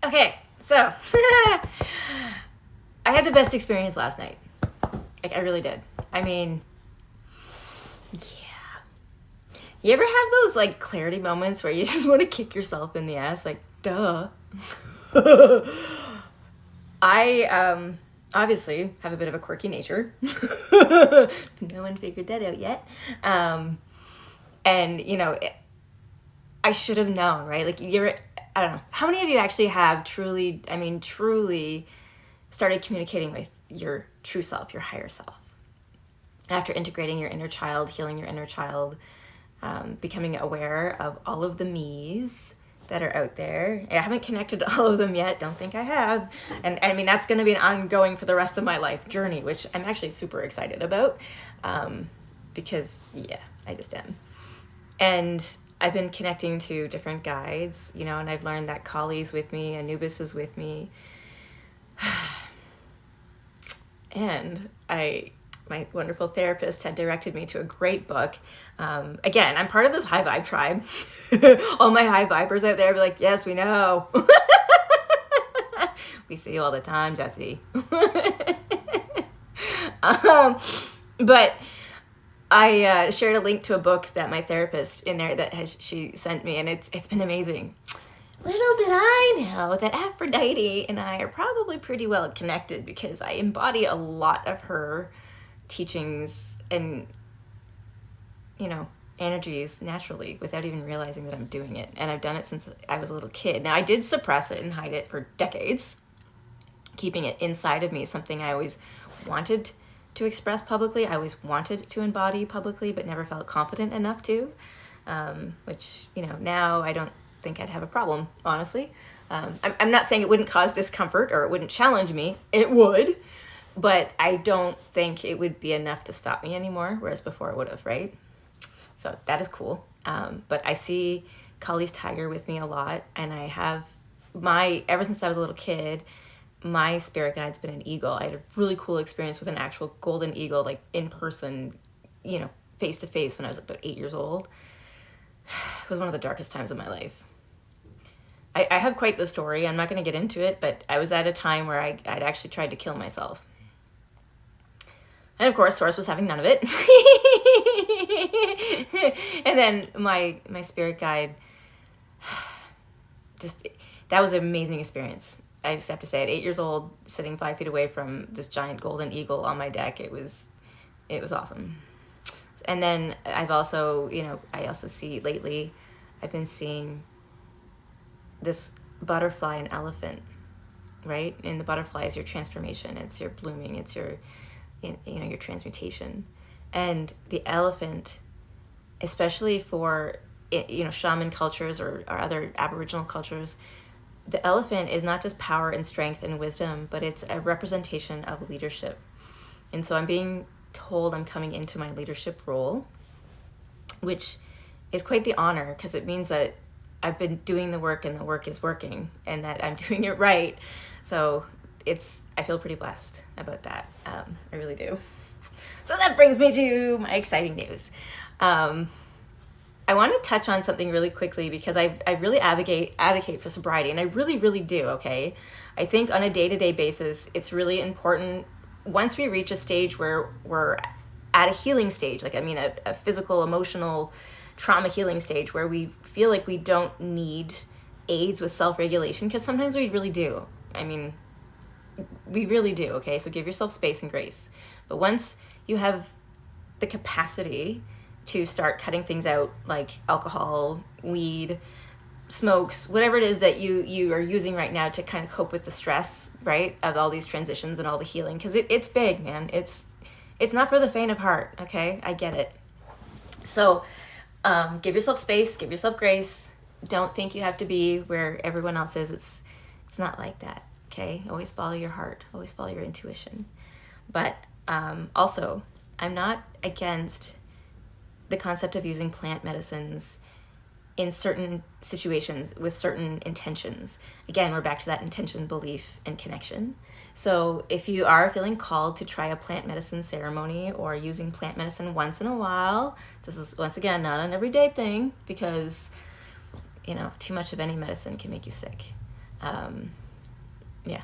Okay, so I had the best experience last night. Like, I really did. I mean, yeah. You ever have those, like, clarity moments where you just want to kick yourself in the ass? Like, duh. I, obviously have a bit of a quirky nature. No one figured that out yet. And, I should have known, right? Like, I don't know. How many of you actually have truly started communicating with your true self, your higher self? After integrating your inner child, healing your inner child, becoming aware of all of the me's that are out there. I haven't connected to all of them yet. Don't think I have. And I mean, that's going to be an ongoing for the rest of my life journey, which I'm actually super excited about, because, yeah, I just am. And I've been connecting to different guides, and I've learned that Kali's with me, Anubis is with me. And my wonderful therapist had directed me to a great book. Again, I'm part of this high vibe tribe. All my high vibers out there be like, yes, we know. We see you all the time, Jesse. But I shared a link to a book that my therapist in there she sent me, and it's been amazing. Little did I know that Aphrodite and I are probably pretty well connected, because I embody a lot of her teachings and, energies naturally without even realizing that I'm doing it. And I've done it since I was a little kid. Now, I did suppress it and hide it for decades, keeping it inside of me, something I always wanted to express publicly. I always wanted to embody publicly, but never felt confident enough to, which, now I don't think I'd have a problem, honestly. I'm not saying it wouldn't cause discomfort or it wouldn't challenge me. It would, but I don't think it would be enough to stop me anymore, whereas before it would have, right? So that is cool. But I see Kali's tiger with me a lot, and I have ever since I was a little kid, my spirit guide's been an eagle. I had a really cool experience with an actual golden eagle, like in person, face to face, when I was about 8 years old. It was one of the darkest times of my life. I have quite the story. I'm not going to get into it, but I was at a time where I'd actually tried to kill myself. And of course, Source was having none of it. And then my spirit guide, that was an amazing experience. I just have to say, at 8 years old, sitting 5 feet away from this giant golden eagle on my deck, it was awesome. And then I've also, I also see lately, I've been seeing this butterfly and elephant, right? And the butterfly is your transformation. It's your blooming. It's your, your transmutation. And the elephant, especially for, shaman cultures or other Aboriginal cultures, the elephant is not just power and strength and wisdom, but it's a representation of leadership. And so I'm being told I'm coming into my leadership role, which is quite the honor, because it means that I've been doing the work and the work is working and that I'm doing it right. So I feel pretty blessed about that. I really do. So that brings me to my exciting news. I want to touch on something really quickly, because I really advocate for sobriety, and I really, really do, okay? I think on a day-to-day basis, it's really important, once we reach a stage where we're at a healing stage, like, a physical, emotional, trauma healing stage, where we feel like we don't need aids with self-regulation, because sometimes we really do. We really do, okay? So give yourself space and grace. But once you have the capacity to start cutting things out, like alcohol, weed, smokes, whatever it is that you are using right now to kind of cope with the stress, right, of all these transitions and all the healing, because it's big, man. It's not for the faint of heart, okay? I get it. So give yourself space, give yourself grace. Don't think you have to be where everyone else is. It's not like that, okay? Always follow your heart. Always follow your intuition. But also, I'm not against the concept of using plant medicines in certain situations with certain intentions. Again, we're back to that intention, belief, and connection. So if you are feeling called to try a plant medicine ceremony or using plant medicine once in a while, this is, once again, not an everyday thing, because, too much of any medicine can make you sick. Yeah.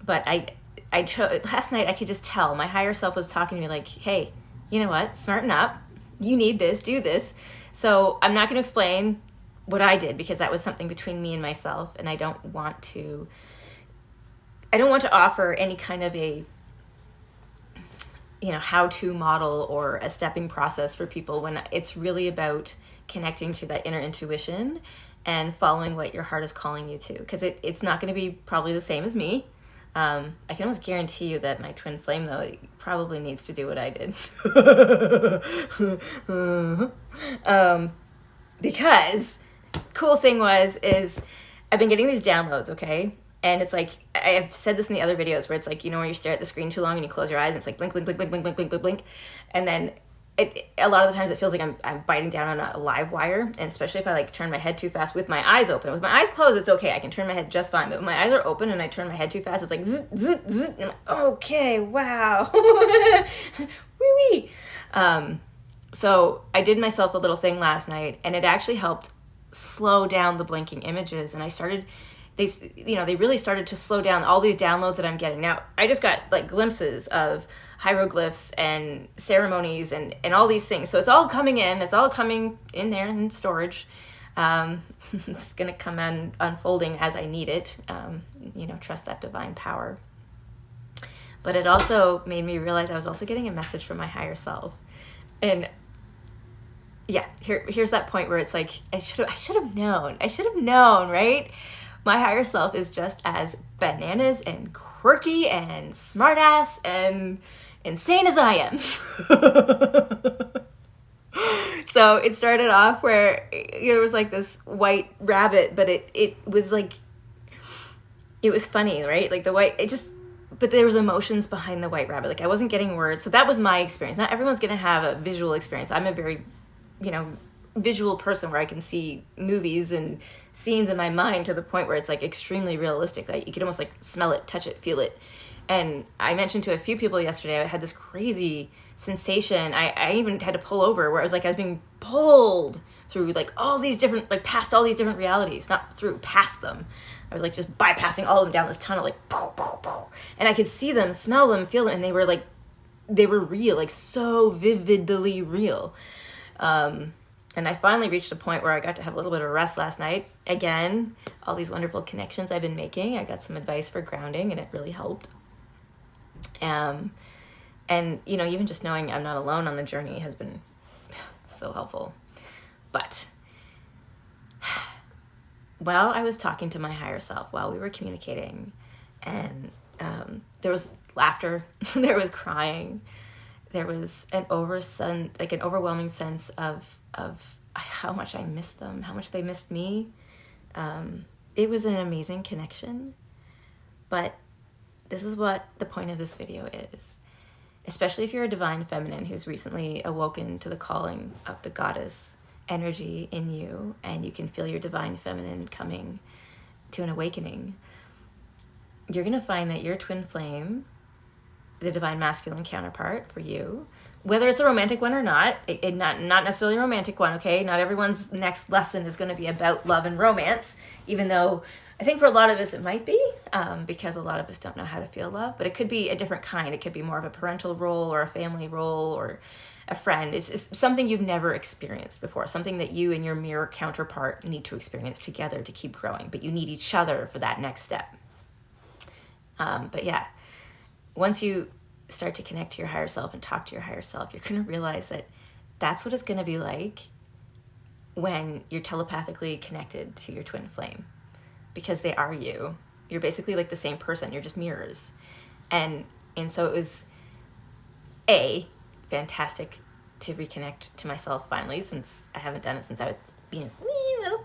But last night I could just tell my higher self was talking to me like, hey, you know what? Smarten up. You need this, do this. So I'm not going to explain what I did because that was something between me and myself. And I don't want to offer any kind of a, how-to model or a stepping process for people when it's really about connecting to that inner intuition and following what your heart is calling you to. Because it's not going to be probably the same as me. I can almost guarantee you that my twin flame, though, probably needs to do what I did. Because cool thing is I've been getting these downloads, okay? And it's like, I've said this in the other videos where it's like, when you stare at the screen too long and you close your eyes, and it's like blink, blink, blink, blink, blink, blink, blink, blink, blink. And then a lot of the times it feels like I'm biting down on a live wire, and especially if I like turn my head too fast with my eyes open. With my eyes closed, it's okay. I can turn my head just fine. But when my eyes are open and I turn my head too fast, it's like zzz, zzz, zzz, and I'm like, okay, wow, wee wee. So I did myself a little thing last night, and it actually helped slow down the blinking images. And they really started to slow down all these downloads that I'm getting. Now, I just got like glimpses of hieroglyphs and ceremonies and all these things. So it's all coming in. It's all coming in there in storage. It's going to come in unfolding as I need it. Trust that divine power. But it also made me realize I was also getting a message from my higher self. And yeah, here's that point where it's like, I should have known, right? My higher self is just as bananas and quirky and smartass and insane as I am. So it started off where there was like this white rabbit, but it was like, it was funny, right? Like but there was emotions behind the white rabbit. Like I wasn't getting words. So that was my experience. Not everyone's going to have a visual experience. I'm a very, visual person where I can see movies and scenes in my mind to the point where it's like extremely realistic. Like you could almost like smell it, touch it, feel it. And I mentioned to a few people yesterday, I had this crazy sensation. I even had to pull over where I was being pulled through like all these different, like past all these different realities, not through, past them. I was like just bypassing all of them down this tunnel, like poof, poof, poof. And I could see them, smell them, feel them. And they were real, like so vividly real. And I finally reached a point where I got to have a little bit of rest last night. Again, all these wonderful connections I've been making. I got some advice for grounding and it really helped. And, even just knowing I'm not alone on the journey has been so helpful. But while I was talking to my higher self, while we were communicating, and there was laughter, there was crying, there was an overwhelming sense of how much I missed them, how much they missed me. It was an amazing connection. But this is what the point of this video is. Especially if you're a divine feminine who's recently awoken to the calling of the goddess energy in you, and you can feel your divine feminine coming to an awakening, you're going to find that your twin flame, the divine masculine counterpart for you, whether it's a romantic one or not, not necessarily a romantic one, okay? Not everyone's next lesson is going to be about love and romance, even though I think for a lot of us it might be, because a lot of us don't know how to feel love, but it could be a different kind. It could be more of a parental role or a family role or a friend. It's something you've never experienced before, something that you and your mirror counterpart need to experience together to keep growing, but you need each other for that next step. But yeah, once you start to connect to your higher self and talk to your higher self, you're going to realize that that's what it's going to be like when you're telepathically connected to your twin flame, because they are you. You're basically like the same person. You're just mirrors. And so it was fantastic to reconnect to myself finally, since I haven't done it since I was being little,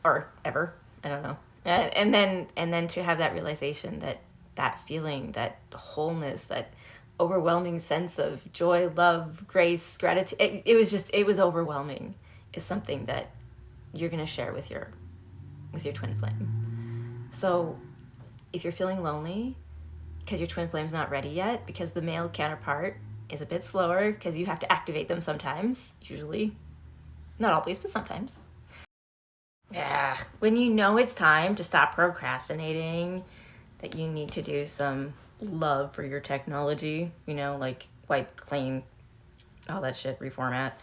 or ever, I don't know. And then to have that realization, that feeling, that wholeness, that overwhelming sense of joy, love, grace, gratitude, it was overwhelming, is something that you're going to share with your twin flame. So if you're feeling lonely because your twin flame's not ready yet, because the male counterpart is a bit slower, because you have to activate them sometimes, usually, not always, but sometimes. Yeah, when you know it's time to stop procrastinating, that you need to do some love for your technology, like wipe clean, all that shit, reformat.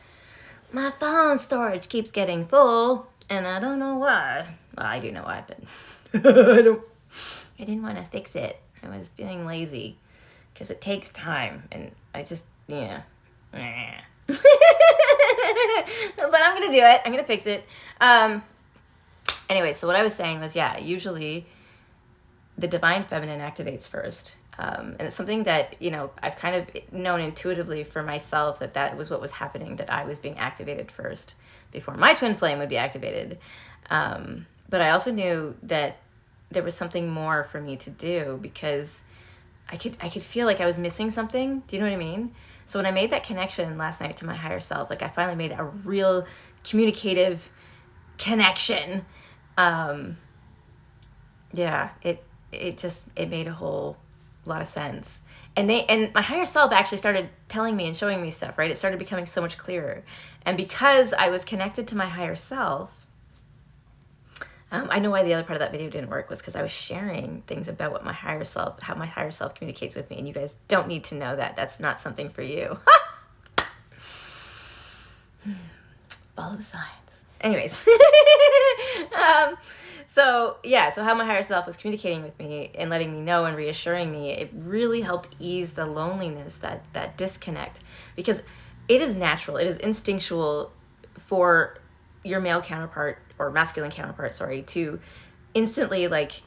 My phone storage keeps getting full, and I don't know why. Well, I do know why, but I didn't want to fix it. I was feeling lazy because it takes time, and I just, yeah. But I'm gonna do it. I'm gonna fix it. Anyway, so what I was saying was, yeah, usually the divine feminine activates first. And it's something that, I've kind of known intuitively for myself that was what was happening, that I was being activated first before my twin flame would be activated. But I also knew that there was something more for me to do, because I could feel like I was missing something. Do you know what I mean? So when I made that connection last night to my higher self, like I finally made a real communicative connection. Yeah, it made a whole lot of sense. And my higher self actually started telling me and showing me stuff, right? It started becoming so much clearer. And because I was connected to my higher self, I know why the other part of that video didn't work was because I was sharing things about how my higher self communicates with me. And you guys don't need to know that. That's not something for you. Follow the signs. Anyways. So how my higher self was communicating with me and letting me know and reassuring me, it really helped ease the loneliness, that disconnect, because it is natural, it is instinctual for your male counterpart or masculine counterpart, to instantly like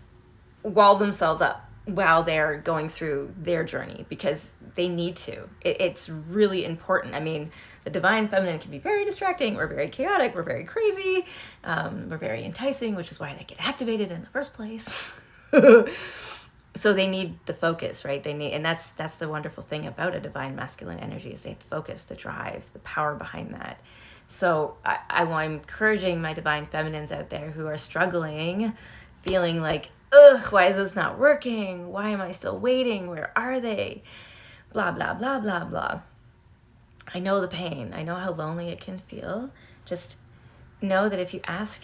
wall themselves up while they're going through their journey, because they need to. It's really important. I mean, the divine feminine can be very distracting. We're very chaotic. We're very crazy. We're very enticing, which is why they get activated in the first place. So they need the focus, right? And that's the wonderful thing about a divine masculine energy, is they have the focus, the drive, the power behind that. So I'm encouraging my divine feminines out there who are struggling, feeling like, ugh, why is this not working? Why am I still waiting? Where are they? Blah, blah, blah, blah, blah. I know the pain. I know how lonely it can feel. Just know that if you ask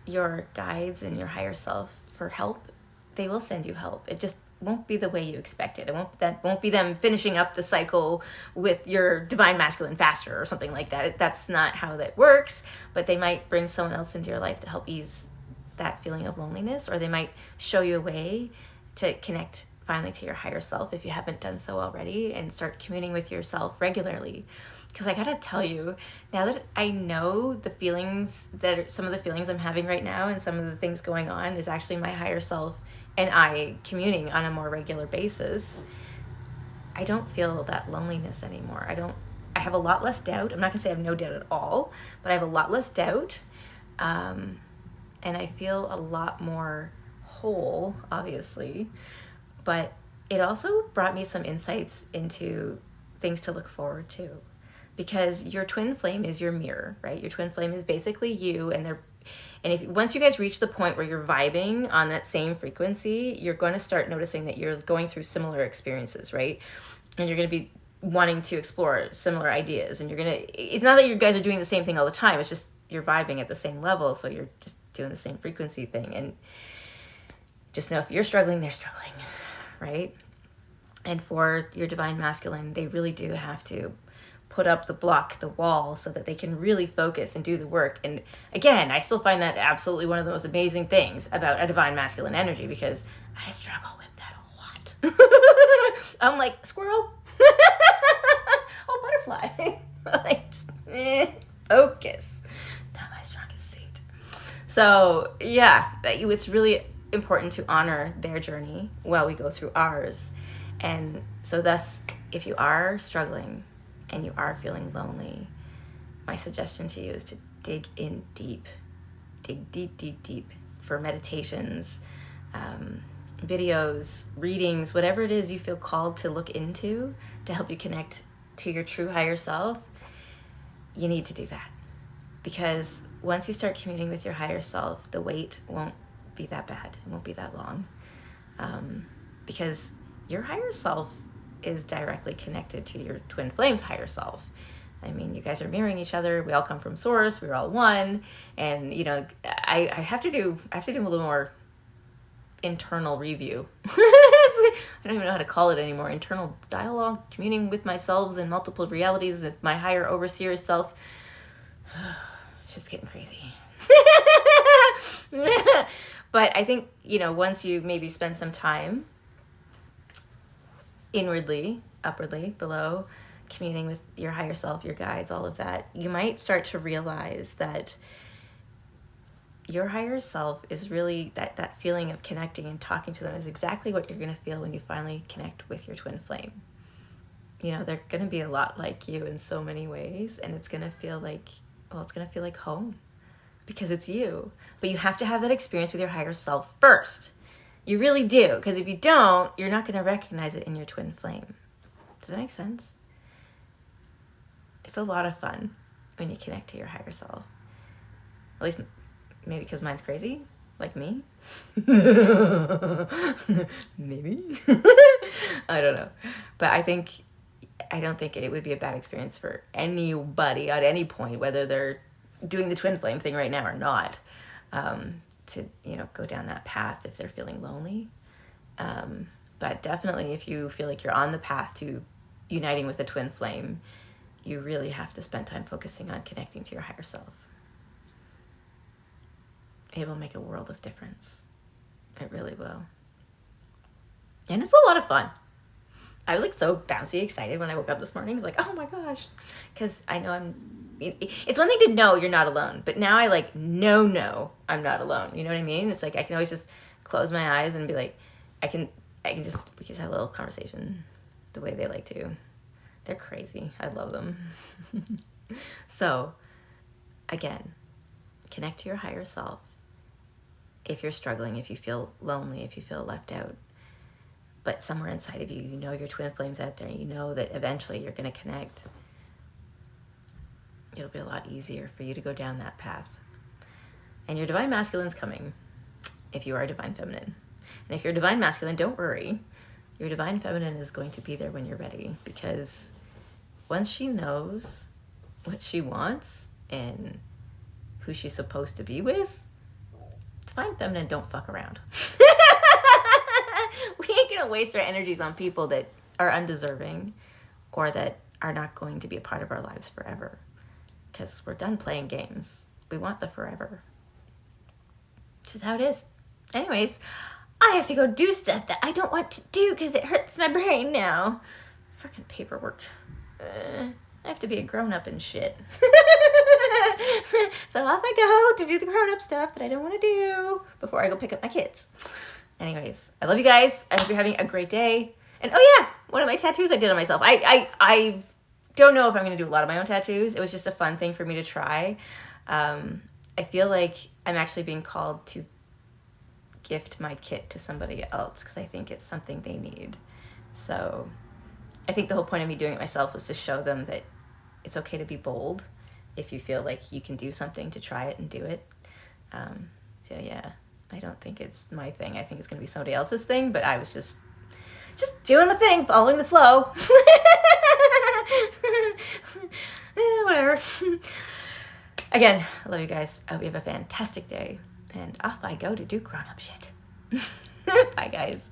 your guides and your higher self for help, they will send you help. It just won't be the way you expect it. That won't be them finishing up the cycle with your divine masculine faster or something like that. That's not how that works. But they might bring someone else into your life to help ease that feeling of loneliness, or they might show you a way to connect finally to your higher self if you haven't done so already, and start communing with yourself regularly. Because I gotta tell you, now that I know the feelings some of the feelings I'm having right now, and some of the things going on is actually my higher self and I communing on a more regular basis, I don't feel that loneliness anymore. I have a lot less doubt. I'm not gonna say I have no doubt at all, but I have a lot less doubt. And I feel a lot more whole, obviously. But it also brought me some insights into things to look forward to. Because your twin flame is your mirror, right? Your twin flame is basically you, and once you guys reach the point where you're vibing on that same frequency, you're going to start noticing that you're going through similar experiences, right? And you're going to be wanting to explore similar ideas, and it's not that you guys are doing the same thing all the time, it's just you're vibing at the same level, so you're just doing the same frequency thing. And just know if you're struggling, they're struggling, right? And for your divine masculine, they really do have to put up the wall, so that they can really focus and do the work. And again, I still find that absolutely one of the most amazing things about a divine masculine energy, because I struggle with that a lot. I'm like, squirrel. Oh, butterfly. Like, just, focus. Not my strongest suit. So yeah, it's really important to honor their journey while we go through ours. And so thus, if you are struggling and you are feeling lonely, my suggestion to you is to dig in deep. Dig deep, deep, deep for meditations, videos, readings, whatever it is you feel called to look into to help you connect to your true higher self. You need to do that. Because once you start communing with your higher self, the wait won't be that bad. It won't be that long. Because your higher self is directly connected to your twin flame's higher self. I mean, you guys are mirroring each other. We all come from source. We're all one. And, you know, I have to do a little more internal review. I don't even know how to call it anymore. Internal dialogue, communing with myself in multiple realities, with my higher overseer self. Shit's getting crazy. But I think, you know, once you maybe spend some time inwardly, upwardly, below, communing with your higher self, your guides, all of that, you might start to realize that your higher self is really that feeling of connecting and talking to them is exactly what you're going to feel when you finally connect with your twin flame. You know, they're going to be a lot like you in so many ways, and it's going to feel like, well, it's going to feel like home because it's you. But you have to have that experience with your higher self first. You really do, because if you don't, you're not going to recognize it in your twin flame. Does that make sense? It's a lot of fun when you connect to your higher self. At least maybe because mine's crazy, like me. Maybe. I don't know. But I don't think it would be a bad experience for anybody at any point, whether they're doing the twin flame thing right now or not, to, you know, go down that path if they're feeling lonely. But definitely if you feel like you're on the path to uniting with a twin flame, you really have to spend time focusing on connecting to your higher self. It will make a world of difference. It really will. And it's a lot of fun. I was like so bouncy excited when I woke up this morning. I was like, oh my gosh. Because I know it's one thing to know you're not alone, but now I like, no, I'm not alone. You know what I mean? It's like I can always just close my eyes and be like, we can just have a little conversation the way they like to. They're crazy. I love them. So, again, connect to your higher self. If you're struggling, if you feel lonely, if you feel left out, but somewhere inside of you, you know your twin flame's out there, and you know that eventually you're going to connect. It'll be a lot easier for you to go down that path. And your divine masculine's coming if you are a divine feminine. And if you're a divine masculine, don't worry. Your divine feminine is going to be there when you're ready, because once she knows what she wants and who she's supposed to be with, divine feminine don't fuck around. We ain't gonna waste our energies on people that are undeserving or that are not going to be a part of our lives forever, because we're done playing games. We want the forever, which is how it is. Anyways, I have to go do stuff that I don't want to do because it hurts my brain now. Freaking paperwork. I have to be a grown-up and shit. So off I go to do the grown-up stuff that I don't want to do before I go pick up my kids. Anyways, I love you guys. I hope you're having a great day. And oh yeah, one of my tattoos I did on myself. I don't know if I'm going to do a lot of my own tattoos. It was just a fun thing for me to try. I feel like I'm actually being called to gift my kit to somebody else because I think it's something they need. So I think the whole point of me doing it myself was to show them that it's okay to be bold if you feel like you can do something, to try it and do it. So yeah, I don't think it's my thing. I think it's going to be somebody else's thing, but I was just doing the thing, following the flow. Whatever. Again, I love you guys. I hope you have a fantastic day. And off I go to do grown-up shit. Bye, guys.